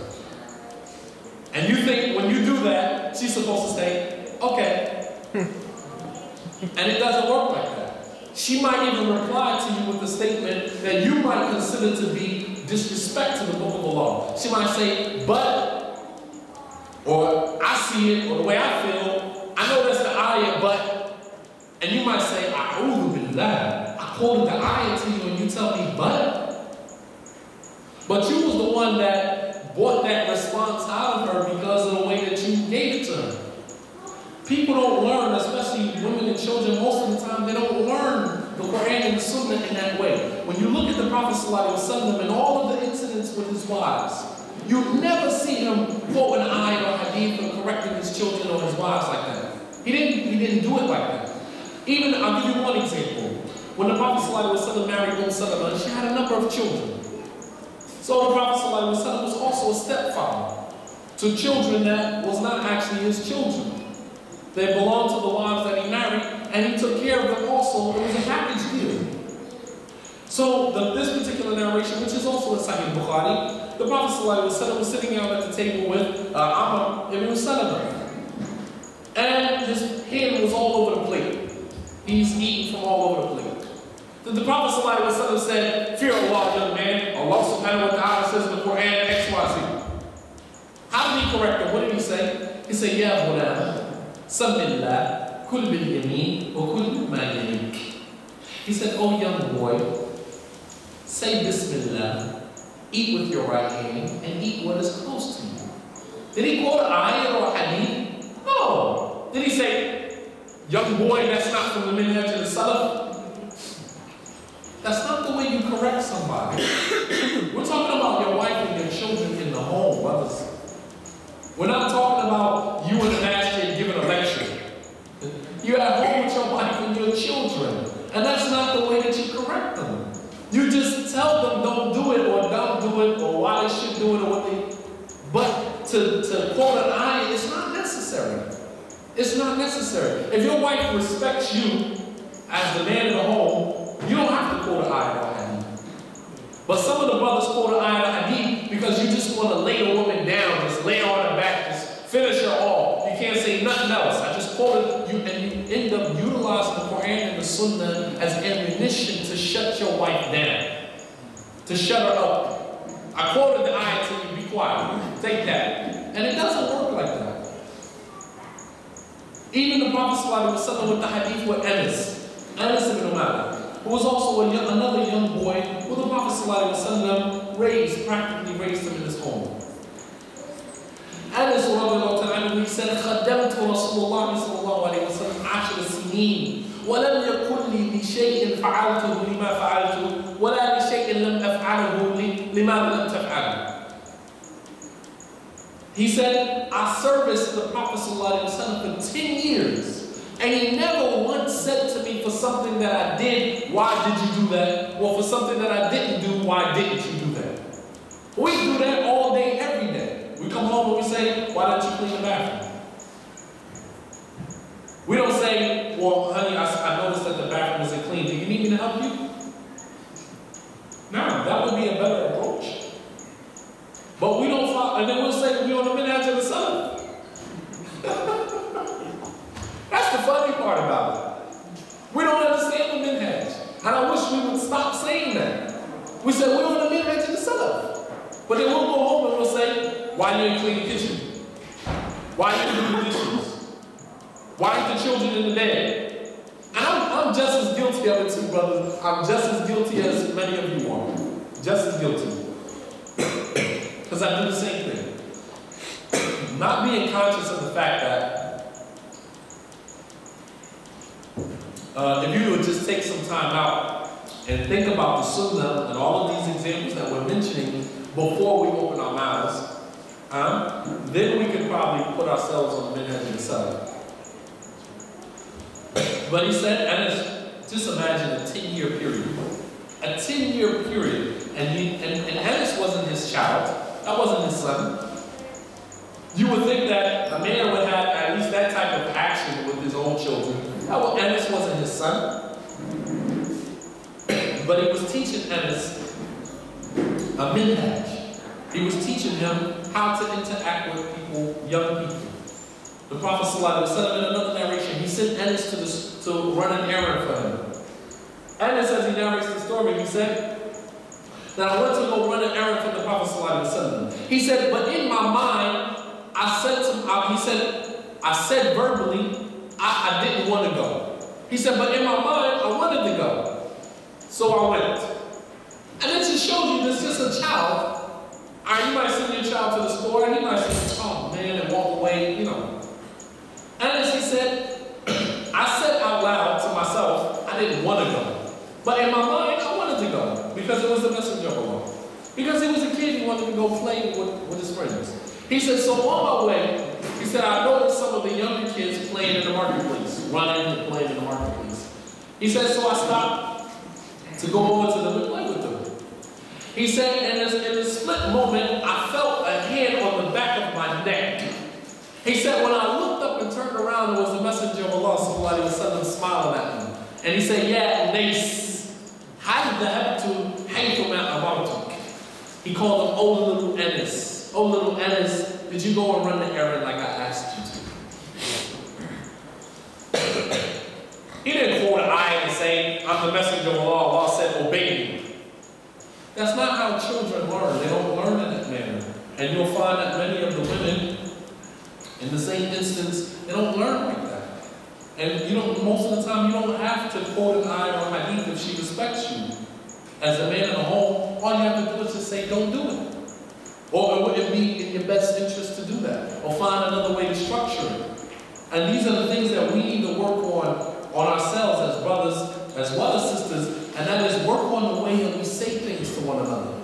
And you think when you do that, she's supposed to say, okay. And it doesn't work like that. She might even reply to you with a statement that you might consider to be disrespect to the book of Allah. She might say, but, or I see it, or the way I feel, I know that's the ayah, but, and you might say, A'udhu billah, I quoted the ayah to you and you tell me, but you was the one that brought that response out of her because of the way that you gave it to her. People don't learn, especially women and children, most of the time they don't learn the Quran and the Sunnah in that way. When you look at the Prophet ﷺ and all of the incidents with his wives, you never see him quote an ayah or hadith or correcting his children or his wives like that. didn't do it like that. Even, I'll give you one example. When the Prophet ﷺ married Salama, she had a number of children. So the Prophet ﷺ was also a stepfather to children that was not actually his children. They belonged to the wives that he married, and he took care of them also. It was a package deal. So this particular narration, which is also in Sahih Bukhari, the Prophet ﷺ was sitting down at the table with Amr ibn Salama. And his hand was all over the plate. He's eating from all over the plate. The Prophet ﷺ said, "Fear Allah, young man. Allah subhanahu wa ta'ala says in the Quran, XYZ. How did he correct him? What did he say? He said, Ya ghulam, samillah, kul bil yamin, wa kul ma yamik. He said, oh young boy, say Bismillah, eat with your right hand, and eat what is close to you. Did he quote an ayah or a hadith? No. Did he say, young boy, that's not from the minhaj of the Salaf? That's not the way you correct somebody. We're talking about your wife and your children in the home, brothers. We're not talking about you and the master giving a lecture. You're at home with your wife and your children. And that's not the way that you correct them. You just tell them don't do it or don't do it or why they should do it or what they... But to quote an ayah, it's not necessary. It's not necessary. If your wife respects you as the man in the home, you don't have to quote an ayah or hadith. But some of the brothers quote an ayah or hadith because you just want to lay a woman down, just lay her on her back, just finish her off. You can't say nothing else. I just quoted you, and you end up utilizing the Quran and the Sunnah as ammunition to shut your wife down, to shut her up. I quoted the ayah to you, be quiet. Take that. And it doesn't work like that. Even the Prophet ﷺ with the hadith with Anas ibn Malik, who was also another young boy who the Prophet ﷺ practically raised him in his home. Anas he said, خدمت رسول الله صلى الله عليه وسلم 10 سنين ولم يكن لي لشيء فعلته لما فعلته ولا لشيء لم أفعله لما لم تفعله. He said, I serviced the Prophet ﷺ for 10 years, and he never once said to me for something that I did, why did you do that? Or for something that I didn't do, why didn't you do that? We do that all day, every day. We come home and we say, why don't you clean the bathroom? We don't say, well, honey, I noticed that the bathroom isn't clean. Do you need me to help you? No, that would be a better approach. But we don't follow, and then we'll say we're on the minhaj of the Salaf. That's the funny part about it. We don't understand the minhaj. And I wish we would stop saying that. We say we're on the minhaj of the Salaf. But then we'll go home and we'll say, why you didn't clean the kitchen? Why you didn't do the dishes? Why aren't the children in the bed? And I'm just as guilty of it too, brothers. I'm just as guilty as many of you are. Just as guilty. Because I do the same thing. Not being conscious of the fact that if you would just take some time out and think about the Sunnah and all of these examples that we're mentioning before we open our mouths, then we could probably put ourselves on the minhaj of the Salaf. But he said, and just imagine a 10-year period. A 10-year period. And Anas wasn't his child. That wasn't his son. You would think that a man would have at least that type of action with his own children. Anas wasn't his son. But he was teaching Anas a minhaj. He was teaching him how to interact with people, young people. The Prophet ﷺ in another narration, he sent Anas to run an errand for him. Anas, as he narrates the story, he said, that I went to go run an errand for the Prophet ﷺ. He said, but in my mind, I said verbally, I didn't want to go. He said, but in my mind, I wanted to go. So I went. And it just shows you this is a child. You might send your child to the store and he might say, oh man, and walk away, you know. And as he said, I said out loud to myself, I didn't want to go. But in my mind, I wanted to go because it was the messenger of Allah. Because he was a kid, he wanted to go play with his friends. He said, so on my way, He said, I noticed some of the younger kids playing in the marketplace, running and playing in the marketplace. He said, so I stopped to go over to them and play with them. He said, and in a split moment, I felt a hand on the back of my neck. He said, when I looked up and turned around, there was the messenger of Allah sallallahu alaihi wasallam smiling at me. And he said, yeah, Nace, he called him, oh little Ennis. Oh little Ennis, did you go and run the errand like I asked you to? He didn't hold an eye and say, I'm the messenger of Allah. Allah said, obey me. That's not how children learn. They don't learn in that manner. And you'll find that many of the women, in the same instance, they don't learn like that. And most of the time, you don't have to quote an ayah or hadith if she respects you. As a man in a home, all you have to do is just say, don't do it. Or would it be in your best interest to do that? Or find another way to structure it. And these are the things that we need to work on ourselves as brothers, as well as sisters, and that is work on the way that we say things to one another.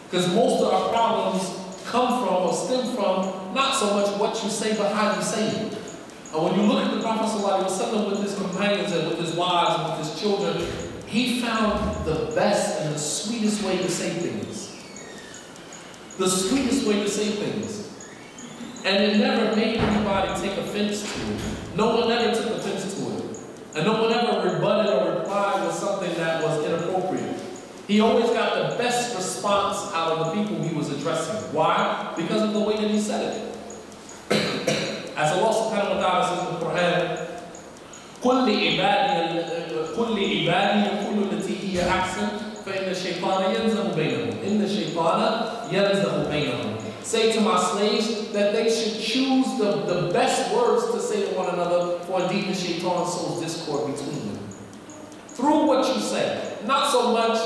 Because most of our problems come from or stem from not so much what you say, but how you say it. And when you look at the Prophet ﷺ with his companions and with his wives and with his children, he found the best and the sweetest way to say things. The sweetest way to say things. And it never made anybody take offense to it. No one ever took offense to it. And no one ever rebutted or replied with something that was inappropriate. He always got the best response out of the people he was addressing. Why? Because of the way that he said it. As Allah subhanahu wa ta'ala says in the Quran, قُلْ لِعِبَادِي يَقُولُ الَّتِي هِيَ أَحْسَنُ فَإِنَّ الشَّيْطَانَ يَنزَغُ بَيْنَهُمْ إِنَّ الشَّيْطَانَ يَنزَغُ بَيْنَهُمْ. Say to my slaves that they should choose the best words to say to one another, for indeed the shaitan sows discord between them. Through what you say, not so much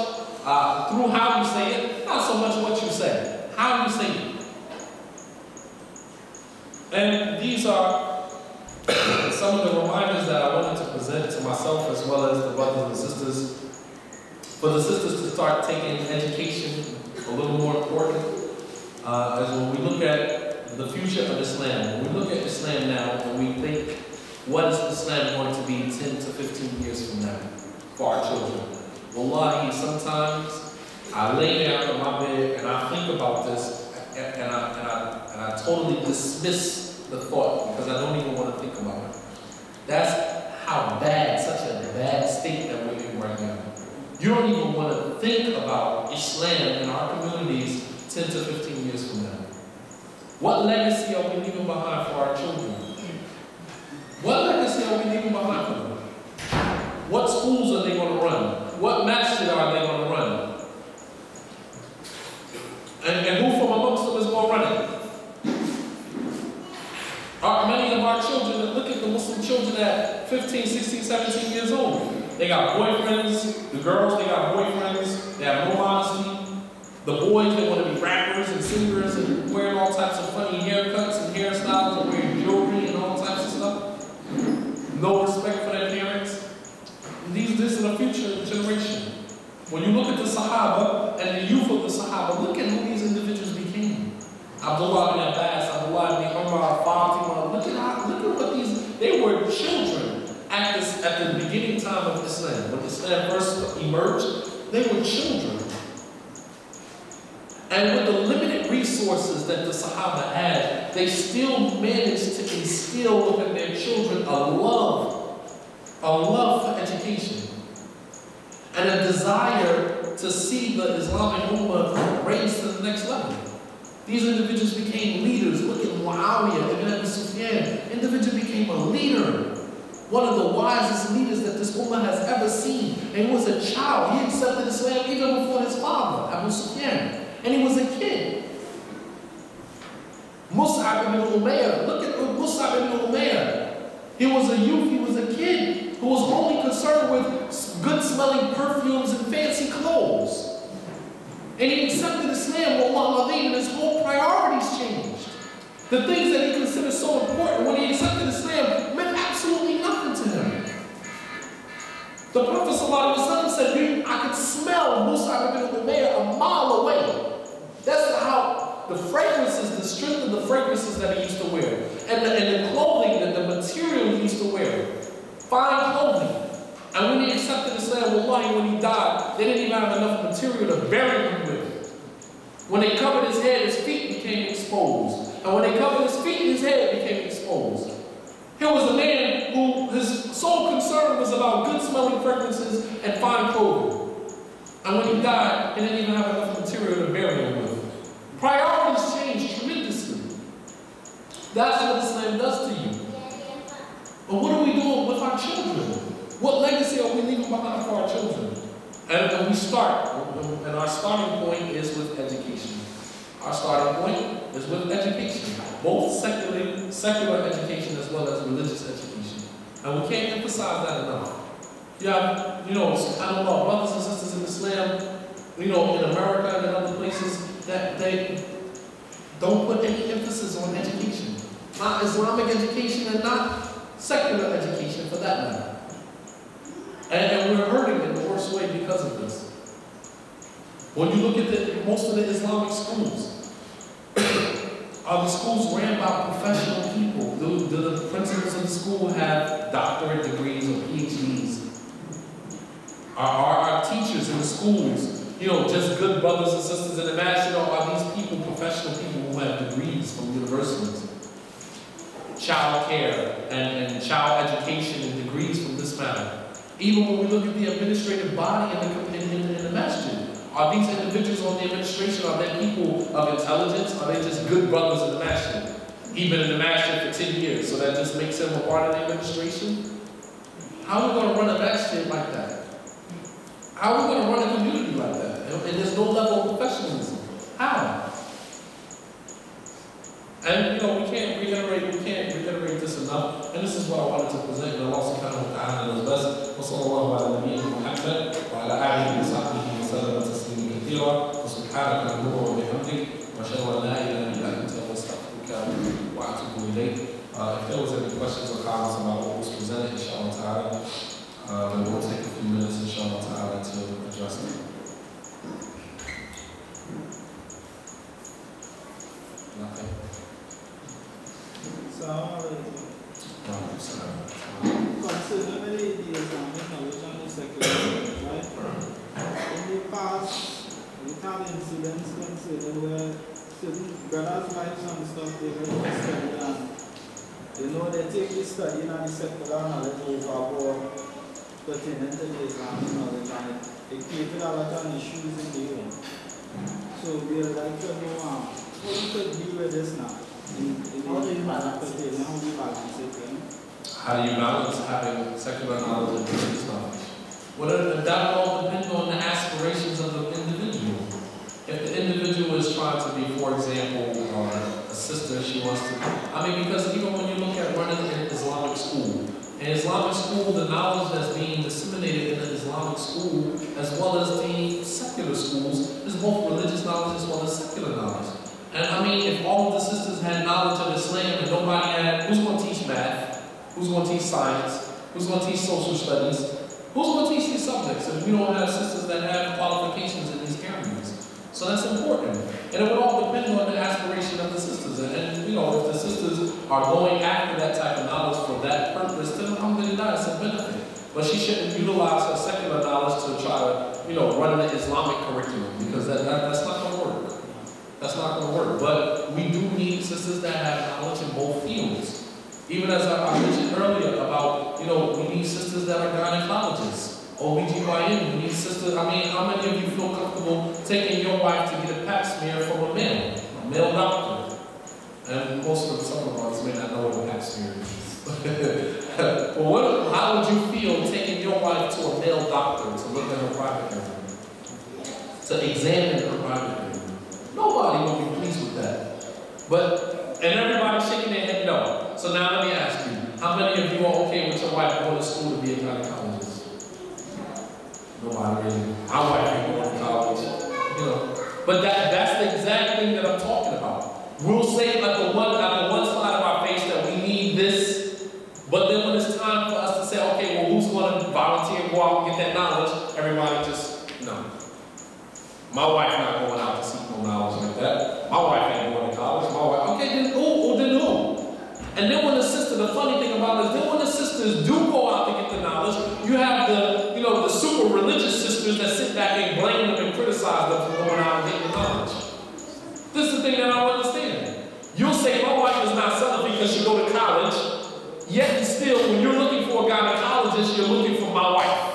through how you say it, not so much what you say, how you say it. And these are some of the reminders that I wanted to present to myself as well as the brothers and sisters, for the sisters to start taking education a little more important. As when we look at the future of Islam, when we look at Islam now and we think, what is Islam going to be 10 to 15 years from now for our children? Wallahi, sometimes I lay down on my bed and I think about this and I totally dismiss the thought because I don't even want to think about it. That's how bad, such a bad state that we're in right now. You don't even want to think about Islam in our communities 10 to 15 years from now. What legacy are we leaving behind for our children? What legacy are we leaving behind for them? What schools are they going to run? What masjid are they going to run? And who from amongst them is going to run it? Many of our children, look at the Muslim children at 15, 16, 17 years old. They got boyfriends. The girls, they got boyfriends. They have no modesty. The boys, they want to be rappers and singers and wearing all types of funny haircuts and hairstyles and wearing jewelry and all types of stuff. No respect for their parents. This is the future generation. When you look at the Sahaba and the youth of the Sahaba, look at who these individuals became. Abdullah bin Abbas, Abdullah bin Umar, Fatima, look at what these, they were children at the beginning time of Islam. When Islam first emerged, they were children. And with the limited resources that the Sahaba had, they still managed to instill within their children a love for education, and a desire to see the Islamic Ummah raised to the next level. These individuals became leaders. Look at Muawiyah, Ibn Abi Sufyan. Individual became a leader. One of the wisest leaders that this Ummah has ever seen. And he was a child. He accepted Islam even before his father, Abu Sufyan. And he was a kid. Mus'ab ibn Umayyah. Look at Mus'ab ibn Umayyah. He was a youth, he was a kid who was only concerned with good-smelling perfumes and fancy clothes. And he accepted Islam, wallah alayhi, and his whole priorities changed. The things that he considered so important when he accepted Islam meant absolutely nothing to him. The Prophet ﷺ said, I could smell Mus'ab ibn Umayyah a mile away. That's how the fragrances, the strength of the fragrances that he used to wear. And the clothing, the material he used to wear, fine clothing. And when he accepted Islam, wallahi, when he died, they didn't even have enough material to bury him with. When they covered his head, his feet became exposed. And when they covered his feet, his head became exposed. Here was a man who his sole concern was about good smelling fragrances and fine clothing. And when he died, he didn't even have enough material to bury him with. Priorities changed tremendously. That's what Islam does to you. But what are we doing with our children? What legacy are we leaving behind for our children? And we start, and our starting point is with education. Our starting point is with education, both secular education as well as religious education. And we can't emphasize that enough. You have, subhanAllah, brothers and sisters in Islam, in America and in other places, that they don't put any emphasis on education. Not Islamic education and not secular education for that matter. And we're hurting in the worst way because of this. When you look at most of the Islamic schools, are the schools ran by professional people? Do the principals of the school have doctorate degrees or PhDs? Are our teachers in the schools, just good brothers and sisters in the mass? Are these people professional people who have degrees from universities? Child care and child education and degrees from this matter. Even when we look at the administrative body in the masjid, are these individuals on the administration, are they people of intelligence? Are they just good brothers in the masjid? He's been in the masjid for 10 years, so that just makes him a part of the administration? How are we going to run a masjid like that? How are we going to run a community like that? And there's no level of professionalism. How? And we can't reiterate this enough. And this is what I wanted to present. And Allah subhanahu wa ta'ala knows best. وصلى الله على نبينا محمد وعلى آله وصحبه وسلم تسليما كثيرا وسبحانك اللهم وبحمدك وأشهد أن لا إله إلا أنت أستغفرك وأتوب إليك. If there was any questions or comments about what was presented, inshallah ta'ala, then we'll take a few minutes, inshallah ta'ala, to address them. Nothing. Considering the Islamic knowledge and the secular knowledge, right? In the past, we've had incidents considered where certain brothers' wives and stuff, they really study and they take the study and the secular knowledge overboard pertaining to the Islamic knowledge, and it created a lot of issues in the home. So we would like to know how you could deal with this now. How do you balance it? How do you balance having secular knowledge and religious knowledge? Well, that all depends on the aspirations of the individual. If the individual is trying to be, for example, a sister, she wants to, because even when you look at running an Islamic school, in Islamic school, the knowledge that's being disseminated in the Islamic school, as well as the secular schools, is both religious knowledge as well as secular knowledge. And if all of the sisters had knowledge of Islam and nobody had, who's going to teach math? Who's going to teach science? Who's going to teach social studies? Who's going to teach these subjects if we don't have sisters that have qualifications in these areas? So that's important. And it would all depend on the aspiration of the sisters. And if the sisters are going after that type of knowledge for that purpose, then alhamdulillah, it's a benefit. But she shouldn't utilize her secular knowledge to try to, run an Islamic curriculum, because that's not going to work. That's not going to work. But we do need sisters that have knowledge in both fields. Even as I mentioned earlier about, we need sisters that are gynecologists, OBGYN, we need sisters. How many of you feel comfortable taking your wife to get a pap smear from a male doctor? And some of us may not know what a pap smear is. Well, how would you feel taking your wife to a male doctor to look at her private area? To examine her private area? Nobody will be pleased with that. And everybody's shaking their head no. So now let me ask you, how many of you are okay with your wife going to school to be a gynecologist? Nobody really. My wife ain't going to college. But that's the exact thing that I'm talking about. We'll say like the one side of our face that we need this, but then when it's time for us to say, okay, well, who's going to volunteer and go out and get that knowledge? Everybody just, no. My wife not going out to seek no knowledge like that. My wife ain't going to college. My wife, okay, then who? And then when the sister, the funny thing about it is, then when the sisters do go out to get the knowledge, you have the, the super religious sisters that sit back and blame them and criticize them for going out and getting the knowledge. This is the thing that I don't understand. You'll say, my wife is not Salafi because she go to college, yet and still, when you're looking for a gynecologist, you're looking for my wife.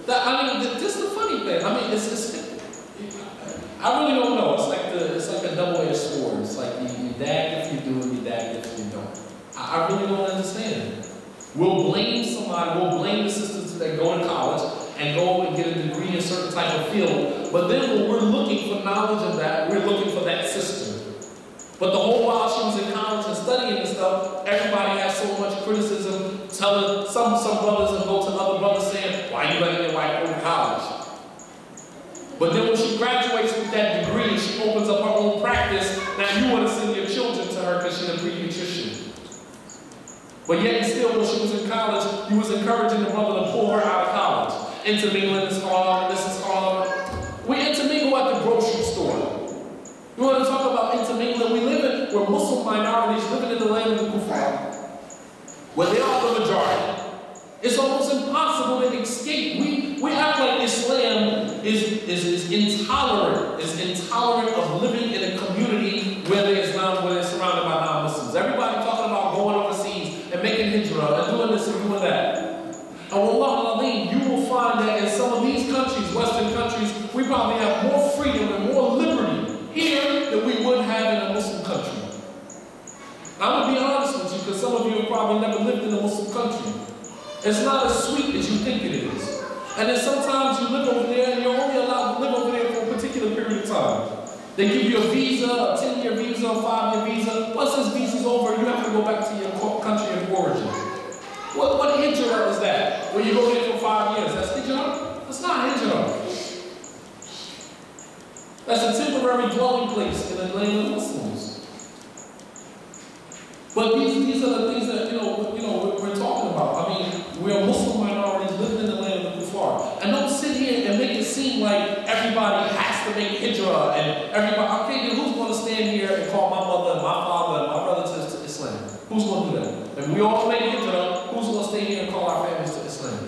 This is the funny thing. I really don't know. It's like a double-edged sword. It's like you dag if you do and you dag if you don't. I really don't understand. We'll blame somebody, we'll blame the sisters that go to college and go and get a degree in a certain type of field, but then when we're looking for knowledge of that, we're looking for that sister. But the whole while she was in college and studying and stuff, everybody has so much criticism, telling some brothers and go to other brothers saying, why are you letting your wife go to college? But then when she graduates with that degree and she opens up her own practice, now you want to send your children to her because she's a pediatrician. But yet and still, when she was in college, you was encouraging the brother to pull her out of college. Intermingling is hard, this is hard. We intermingle at the grocery store. You want to talk about intermingling? We're Muslim minorities living in the land of the kuffar, where they are the majority. It's almost impossible to escape. We act like Islam is intolerant of living in a community where they're surrounded by non-Muslims. Everybody talking about going overseas and making hijrah and doing this and doing that. And wallah al-Azim, you will find that in some of these countries, Western countries, we probably have more freedom and more liberty here than we would have in a Muslim country. I'm going to be honest with you, because some of you have probably never lived in a Muslim country. It's not as sweet as you think it is. And then sometimes you live over there and you're only allowed to live over there for a particular period of time. They give you a visa, a 10-year visa, a 5-year visa. Once this visa's over, you have to go back to your country of origin. What hijrah is that? When you go there for 5 years, that's hijrah? That's not hijrah. That's a temporary dwelling place in the land of Muslims. But these are the things that we're talking about. I mean, we're Muslim minorities living in the land of the kuffar. And don't sit here and make it seem like everybody has to make hijrah and everybody. Okay, then who's going to stand here and call my mother and my father and my relatives to Islam? Who's going to do that? If we all make hijrah, who's going to stay here and call our families to Islam?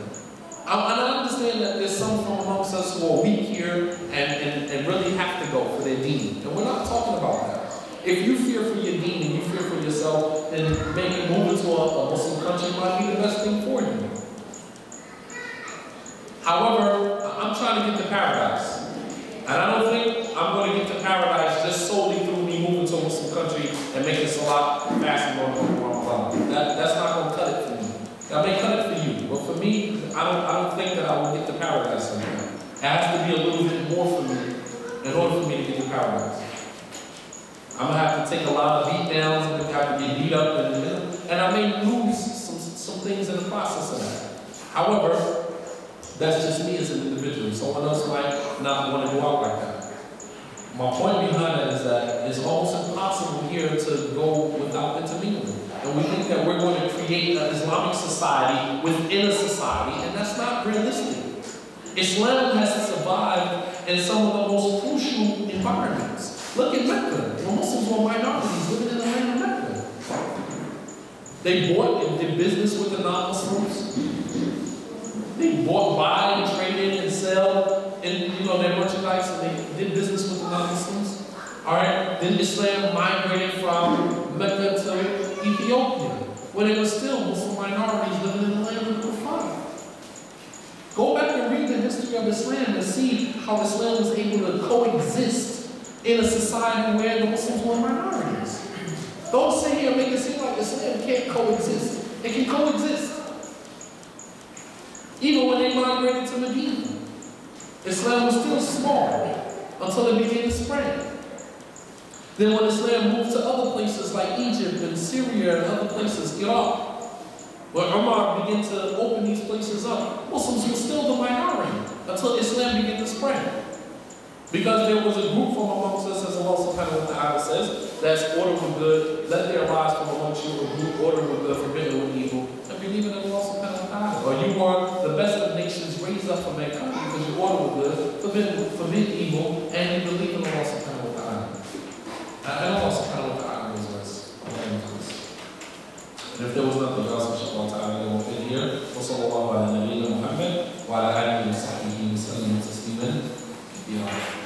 And I understand that there's some from amongst us who are weak here and really have to go for their deen. And we're not talking about that. If you fear for your deen and you fear for yourself, then maybe moving to a Muslim country might be the best thing for you. However, I'm trying to get to paradise. And I don't think I'm going to get to paradise just solely through me moving to a Muslim country and making salat fast and going. That's not going to cut it for me. That may cut it for you, but for me, I don't think that I will get to paradise like that. It has to be a little bit more for me in order for me to get to paradise. I'm going to have to take a lot of beat downs, I'm going to have to get beat up, and I may lose some things in the process of that. However, that's just me as an individual. Someone else might not want to go out like that. My point behind that is that it's almost impossible here to go without intermingling. And we think that we're going to create an Islamic society within a society, and that's not realistic. Islam has survived in some of the most crucial environments. Look at Mecca. The Muslims were minorities living in the land of Mecca. They bought and did business with the non-Muslims. They bought, buy, and traded and sell their merchandise, and they did business with the non-Muslims. Alright? Then Islam migrated from Mecca to Ethiopia, where there were still Muslim minorities living in the land of kuffar. Go back and read the history of Islam and see how Islam was able to coexist in a society where the Muslims were minorities. Don't sit here and make it seem like Islam can't coexist. It can coexist. Even when they migrated to Medina, Islam was still small until it began to spread. Then when Islam moved to other places like Egypt and Syria and other places, Iraq, when Umar began to open these places up, Muslims were still the minority until Islam began to spread. Because there was a group from amongst us, as Allah subhanahu wa ta'ala says, that's ordered with good, let there arise from amongst you a group ordered with good, forbidden with evil, and believe in Allah subhanahu wa ta'ala. Or you are the best of nations raised up from mankind because you order with good, forbid evil, and you believe in Allah subhanahu wa ta'ala. And Allah subhanahu wa ta'ala وصحبه وسلم تسليما كثيرا.